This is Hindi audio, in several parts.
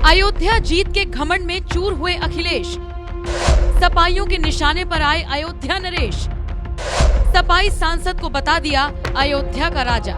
अयोध्या जीत के घमंड में चूर हुए अखिलेश। सपाइयों के निशाने पर आए अयोध्या नरेश। सपाई सांसद को बता दिया अयोध्या का राजा।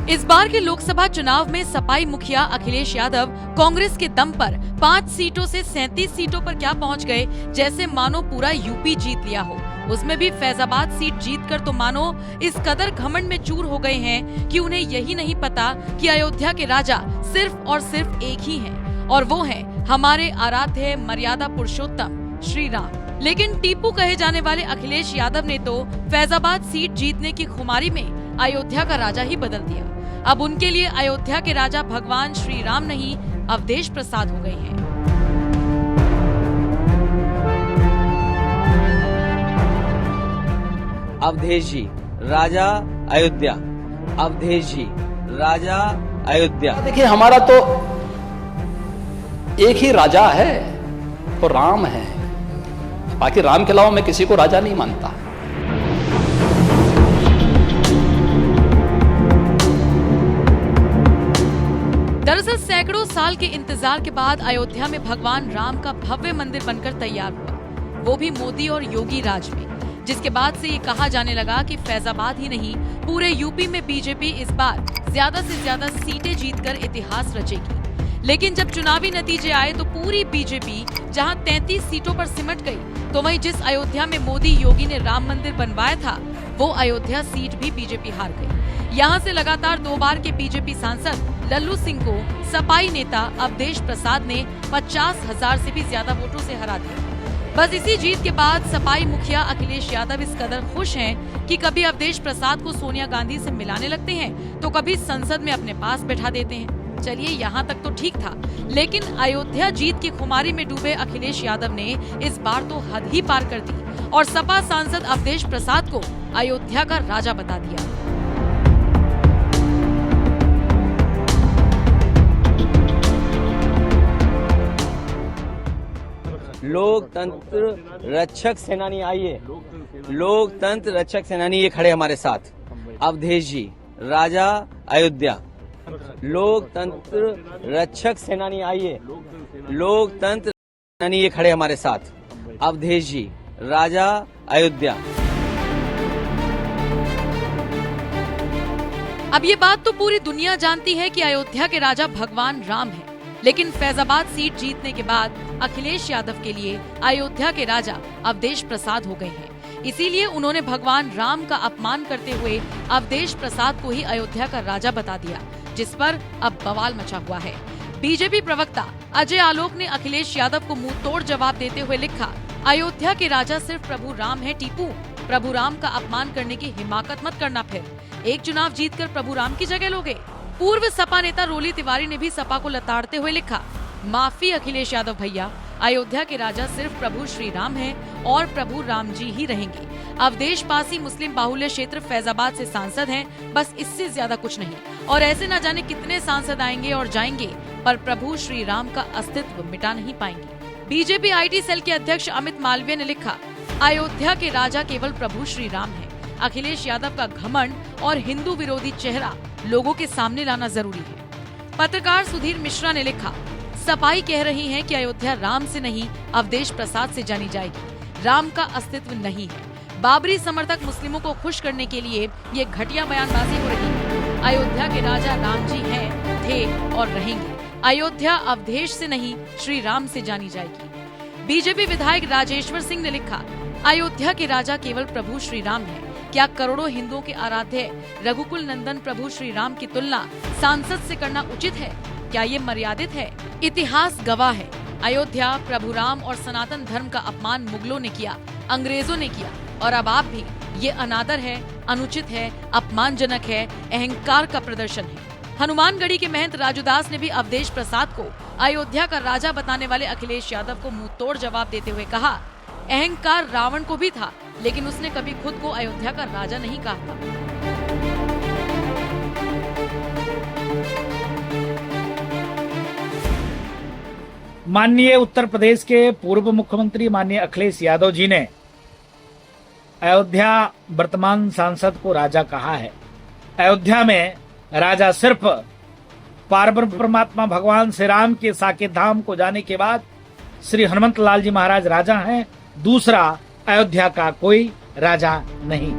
इस बार के लोकसभा चुनाव में सपाई मुखिया अखिलेश यादव कांग्रेस के दम पर 5 सीटों से 37 सीटों पर क्या पहुंच गए, जैसे मानो पूरा यूपी जीत लिया हो। उसमें भी फैजाबाद सीट जीतकर तो मानो इस कदर घमंड में चूर हो गए हैं कि उन्हें यही नहीं पता कि अयोध्या के राजा सिर्फ और सिर्फ एक ही हैं, और वो हैं हमारे आराध्य मर्यादा पुरुषोत्तम श्री राम। लेकिन टीपू कहे जाने वाले अखिलेश यादव ने तो फैजाबाद सीट जीतने की खुमारी में अयोध्या का राजा ही बदल दिया। अब उनके लिए अयोध्या के राजा भगवान श्री राम नहीं, अवधेश प्रसाद हो गए हैं। अवधेश जी राजा अयोध्या, अवधेश जी राजा अयोध्या। देखिए, हमारा तो एक ही राजा है, तो राम है। बाकी राम के अलावा मैं किसी को राजा नहीं मानता। दरअसल सैकड़ों साल के इंतजार के बाद अयोध्या में भगवान राम का भव्य मंदिर बनकर तैयार हुआ, वो भी मोदी और योगी राज में, जिसके बाद से ये कहा जाने लगा कि फैजाबाद ही नहीं पूरे यूपी में बीजेपी इस बार ज्यादा से ज्यादा सीटें जीतकर इतिहास रचेगी। लेकिन जब चुनावी नतीजे आए तो पूरी बीजेपी जहां 33 सीटों पर सिमट गई, तो वहीं जिस अयोध्या में मोदी योगी ने राम मंदिर बनवाया था, वो अयोध्या सीट भी बीजेपी हार गई। यहाँ से लगातार 2 बार के बीजेपी सांसद लल्लू सिंह को सपाई नेता अवधेश प्रसाद ने 50,000 से भी ज्यादा वोटों से हरा दिया। बस इसी जीत के बाद सपाई मुखिया अखिलेश यादव इस कदर खुश हैं कि कभी अवधेश प्रसाद को सोनिया गांधी से मिलाने लगते हैं, तो कभी संसद में अपने पास बैठा देते हैं। चलिए, यहाँ तक तो ठीक था, लेकिन अयोध्या जीत की खुमारी में डूबे अखिलेश यादव ने इस बार तो हद ही पार कर दी और सपा सांसद अवधेश प्रसाद को अयोध्या का राजा बता दिया। लोकतंत्र रक्षक सेनानी आइए, लोकतंत्र रक्षक सेनानी ये खड़े हमारे साथ। अवधेश जी राजा अयोध्या, लोकतंत्र रक्षक सेनानी आइए, लोकतंत्र सेनानी ये खड़े हमारे साथ। अवधेश जी राजा अयोध्या। अब ये बात तो पूरी दुनिया जानती है कि अयोध्या के राजा भगवान राम हैं। लेकिन फैजाबाद सीट जीतने के बाद अखिलेश यादव के लिए अयोध्या के राजा अवधेश प्रसाद हो गए हैं। इसीलिए उन्होंने भगवान राम का अपमान करते हुए अवधेश प्रसाद को ही अयोध्या का राजा बता दिया, जिस पर अब बवाल मचा हुआ है। बीजेपी प्रवक्ता अजय आलोक ने अखिलेश यादव को मुंह तोड़ जवाब देते हुए लिखा, अयोध्या के राजा सिर्फ प्रभु राम है टीपू, प्रभु राम का अपमान करने की हिमाकत मत करना। फिर एक चुनाव जीतकर प्रभु राम की जगह लोगे। पूर्व सपा नेता रोली तिवारी ने भी सपा को लताड़ते हुए लिखा, माफी अखिलेश यादव भैया, अयोध्या के राजा सिर्फ प्रभु श्री राम हैं और प्रभु राम जी ही रहेंगे। अवधेश पासी मुस्लिम बाहुल्य क्षेत्र फैजाबाद से सांसद हैं, बस इससे ज्यादा कुछ नहीं। और ऐसे न जाने कितने सांसद आएंगे और जाएंगे, पर प्रभु श्री राम का अस्तित्व मिटा नहीं पाएंगे। बीजेपी IT सेल के अध्यक्ष अमित मालवीय ने लिखा, अयोध्या के राजा केवल प्रभु श्री राम है। अखिलेश यादव का घमंड और हिंदू विरोधी चेहरा लोगों के सामने लाना जरूरी है। पत्रकार सुधीर मिश्रा ने लिखा, सपाई कह रही है कि अयोध्या राम से नहीं अवधेश प्रसाद से जानी जाएगी। राम का अस्तित्व नहीं है। बाबरी समर्थक मुस्लिमों को खुश करने के लिए ये घटिया बयानबाजी हो रही है। अयोध्या के राजा राम जी हैं, थे और रहेंगे। अयोध्या अवधेश से नहीं श्री राम से जानी जाएगी। बीजेपी विधायक राजेश्वर सिंह ने लिखा, अयोध्या के राजा केवल प्रभु श्री राम है। क्या करोड़ों हिंदुओं के आराध्य रघुकुल नंदन प्रभु श्री राम की तुलना सांसद से करना उचित है? क्या ये मर्यादित है? इतिहास गवाह है, अयोध्या प्रभु राम और सनातन धर्म का अपमान मुगलों ने किया, अंग्रेजों ने किया, और अब आप भी। ये अनादर है, अनुचित है, अपमानजनक है, अहंकार का प्रदर्शन है। हनुमानगढ़ी के महंत राजूदास ने भी अवधेश प्रसाद को अयोध्या का राजा बताने वाले अखिलेश यादव को मुंह तोड़ जवाब देते हुए कहा, अहंकार रावण को भी था, लेकिन उसने कभी खुद को अयोध्या का राजा नहीं कहा था। माननीय उत्तर प्रदेश के पूर्व मुख्यमंत्री माननीय अखिलेश यादव जी ने अयोध्या वर्तमान सांसद को राजा कहा है। अयोध्या में राजा सिर्फ पार्वती परमात्मा भगवान श्री राम के साकेत धाम को जाने के बाद श्री हनुमत लाल जी महाराज राजा हैं, दूसरा अयोध्या का कोई राजा नहीं।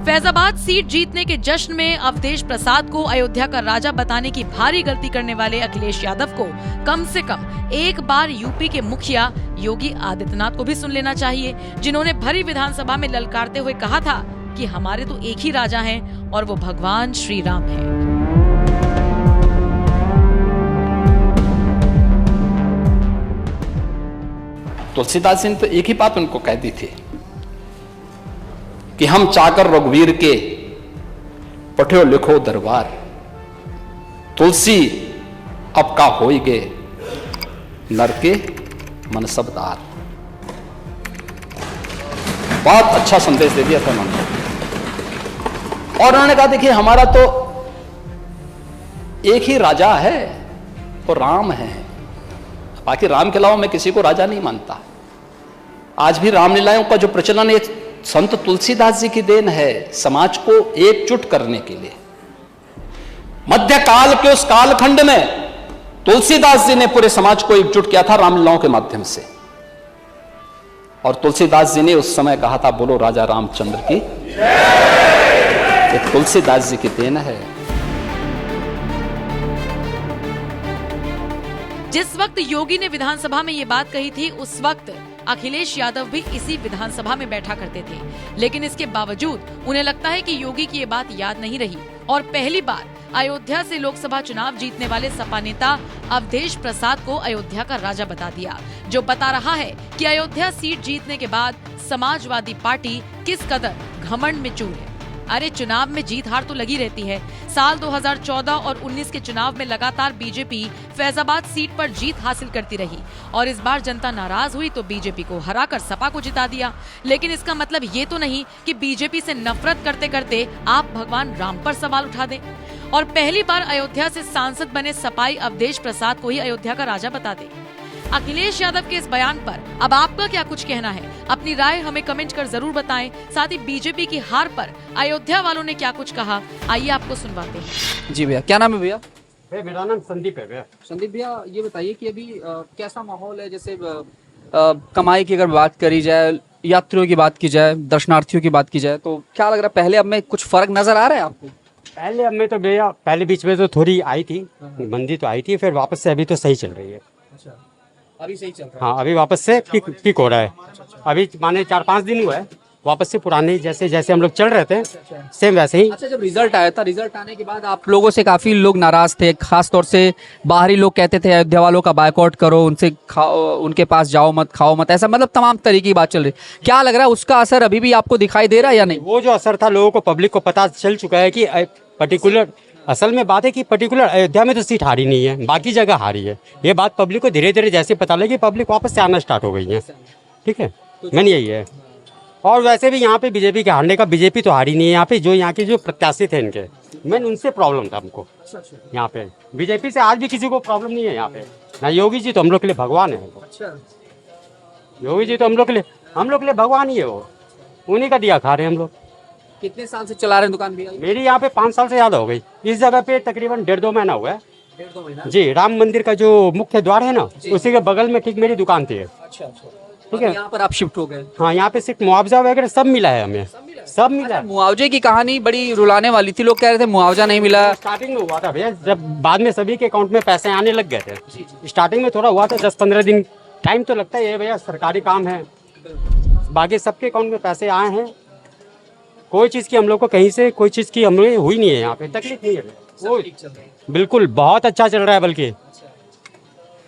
फैजाबाद सीट जीतने के जश्न में अवधेश प्रसाद को अयोध्या का राजा बताने की भारी गलती करने वाले अखिलेश यादव को कम से कम एक बार यूपी के मुखिया योगी आदित्यनाथ को भी सुन लेना चाहिए, जिन्होंने भरी विधानसभा में ललकारते हुए कहा था कि हमारे तो एक ही राजा हैं और वो भगवान श्री राम हैं। तुलसीदास जी ने तो एक ही बात उनको कह दी थी कि हम चाकर रघुवीर के पठ्यो लिखो दरबार, तुलसी अब का होई गे नर के मन सबदार। बहुत अच्छा संदेश दे दिया था उन्होंने। और उन्होंने कहा देखिए हमारा तो एक ही राजा है, वो राम है, बाकी राम के अलावा मैं किसी को राजा नहीं मानता। आज भी रामलीलाओं का जो प्रचलन है संत तुलसीदास जी की देन है, समाज को एकजुट करने के लिए। मध्यकाल के उस कालखंड में तुलसीदास जी ने पूरे समाज को एकजुट किया था रामलीलाओं के माध्यम से। और तुलसीदास जी ने उस समय कहा था बोलो राजा रामचंद्र की ये तुलसीदास जी की देन है। जिस वक्त योगी ने विधानसभा में ये बात कही थी, उस वक्त अखिलेश यादव भी इसी विधानसभा में बैठा करते थे, लेकिन इसके बावजूद उन्हें लगता है कि योगी की ये बात याद नहीं रही और पहली बार अयोध्या से लोकसभा चुनाव जीतने वाले सपा नेता अवधेश प्रसाद को अयोध्या का राजा बता दिया, जो बता रहा है कि अयोध्या सीट जीतने के बाद समाजवादी पार्टी किस कदर घमंड में चूर है। अरे चुनाव में जीत हार तो लगी रहती है। साल 2014 और 19 के चुनाव में लगातार बीजेपी फैजाबाद सीट पर जीत हासिल करती रही और इस बार जनता नाराज हुई तो बीजेपी को हराकर सपा को जिता दिया। लेकिन इसका मतलब ये तो नहीं कि बीजेपी से नफरत करते करते आप भगवान राम पर सवाल उठा दें और पहली बार अयोध्या से सांसद बने सपाई अवधेश प्रसाद को ही अयोध्या का राजा बता दें। अखिलेश यादव के इस बयान पर अब आपका क्या कुछ कहना है? अपनी राय हमें कमेंट कर जरूर बताएं। साथ ही बीजेपी की हार पर अयोध्या वालों ने क्या कुछ कहा, आइए आपको सुनवाते हैं। जी भैया, क्या नाम है भैया? मेरा नाम संदीप है भैया। संदीप भैया, ये बताइए कि अभी कैसा माहौल है? जैसे कमाई की अगर बात करी जाए, यात्रियों की बात की जाए, दर्शनार्थियों की बात की जाए, तो क्या लग रहा है पहले अब में कुछ फर्क नजर आ रहा है आपको? पहले अब में तो भैया पहले बीच में तो थोड़ी आई थी, मंदी तो आई थी, फिर वापस से अभी तो सही चल रही है। अच्छा, अभी सही चल रहा है। हाँ, अभी वापस से पिक हो रहा है। अभी माने 4-5 दिन हुआ है, वापस से पुराने जैसे जैसे हम लोग चल रहे थे सेम वैसे ही। अच्छा, जब रिजल्ट आया था, रिजल्ट आने के बाद आप लोगों से काफी लोग नाराज थे, खास तौर से बाहरी लोग कहते थे अयोध्या वालों का बायकॉट करो, उनसे उनके पास जाओ मत, खाओ मत, ऐसा मतलब तमाम तरीके की बात चल रही। क्या लग रहा है उसका असर अभी भी आपको दिखाई दे रहा है या नहीं? वो जो असर था लोगों को, पब्लिक को पता चल चुका है कि पर्टिकुलर, असल में बात है कि पर्टिकुलर अयोध्या में तो सीट हारी नहीं है, बाकी जगह हारी है। ये बात पब्लिक को धीरे धीरे जैसे पता लगी, पब्लिक वापस से आना स्टार्ट हो गई है। ठीक है, मैंने यही है। और वैसे भी यहाँ पे बीजेपी के हारने का, बीजेपी तो हारी नहीं है यहाँ पे, जो यहाँ के जो प्रत्याशी थे इनके, मैंने उनसे प्रॉब्लम था हमको यहाँ पे। बीजेपी से आज भी किसी को प्रॉब्लम नहीं है यहाँ पे ना। योगी जी तो हम लोग के लिए भगवान है। योगी जी तो हम लोग के लिए भगवान ही है। वो उन्हीं का दिया खा रहे हैं हम लोग। कितने साल से चला रहे हैं दुकान भैया? मेरी यहाँ पे 5 साल से ज़्यादा हो गई। इस जगह पे तकरीबन 1.5-2 महीना हुआ है। 1.5-2 महीना जी, राम मंदिर का जो मुख्य द्वार है ना, उसी के बगल में ठीक मेरी दुकान थी। अच्छा, ठीक है, यहाँ पर आप शिफ्ट हो गए? हाँ, यहाँ पे सिर्फ मुआवजा वगैरह सब मिला है हमें, सब मिला है। मुआवजे की कहानी बड़ी रुलाने वाली थी, लोग कह रहे थे मुआवजा नहीं मिला। स्टार्टिंग में हुआ था भैया, जब बाद में सभी के अकाउंट में पैसे आने लग गए थे। स्टार्टिंग में थोड़ा हुआ था, 10-15 दिन टाइम तो लगता है भैया, सरकारी काम है। बाकी सबके अकाउंट में पैसे आए हैं। कोई चीज़ की हम लोग को कहीं से कोई चीज़ की हम लोग हुई नहीं है, यहाँ पे तकलीफ नहीं है। बिल्कुल बहुत अच्छा चल रहा है, बल्कि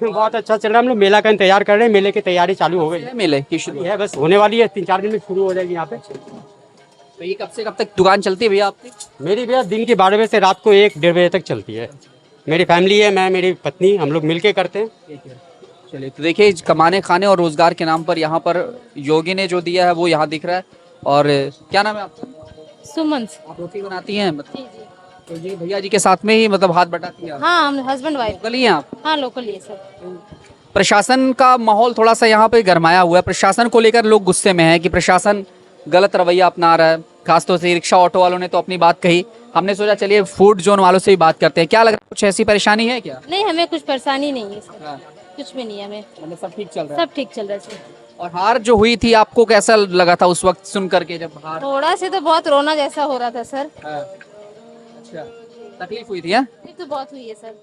बहुत अच्छा चल रहा है। हम लोग मेला का इंतजार कर रहे हैं, मेले की तैयारी चालू हो गई। मेले की शुरू है, बस होने वाली है, 3-4 दिन में शुरू हो जाएगी यहाँ पे। तो ये कब से कब तक दुकान चलती है भैया आपकी? मेरी भैया दिन के 12 बजे से रात को 1-1.5 बजे तक चलती है। मेरी फैमिली है, मैं, मेरी पत्नी, हम लोग मिल के करते हैं। चलिए, तो देखिए कमाने खाने और रोजगार के नाम पर यहाँ पर योगी ने जो दिया है वो यहाँ दिख रहा है। और क्या नाम है आपका? सुमन। आप रोटी बनाती हैं? तो ये भैया जी के साथ में ही मतलब हाथ बटाती है? हाँ, हम हस्बैंड वाइफ। लोकल ही हैं आप? हाँ, लोकल ही है सर। प्रशासन का माहौल थोड़ा सा यहाँ पे गरमाया हुआ है। प्रशासन को लेकर लोग गुस्से में हैं कि प्रशासन गलत रवैया अपना रहा है। खासतौर से रिक्शा ऑटो वालों ने तो अपनी बात कही। हमने सोचा चलिए फूड जोन वालों से भी बात करते हैं। क्या लग रहा है, कुछ ऐसी परेशानी है क्या? नहीं, हमें कुछ परेशानी नहीं है सर। हाँ। कुछ भी नहीं है हमें। मतलब सब ठीक चल रहा है? सब ठीक चल रहा है सर। और हार जो हुई थी आपको कैसा लगा था उस वक्त सुन करके जब हार? थोड़ा से तो बहुत रोना जैसा हो रहा था सर। हाँ। अच्छा, तकलीफ हुई थी? हाँ? ये तो बहुत हुई है सर।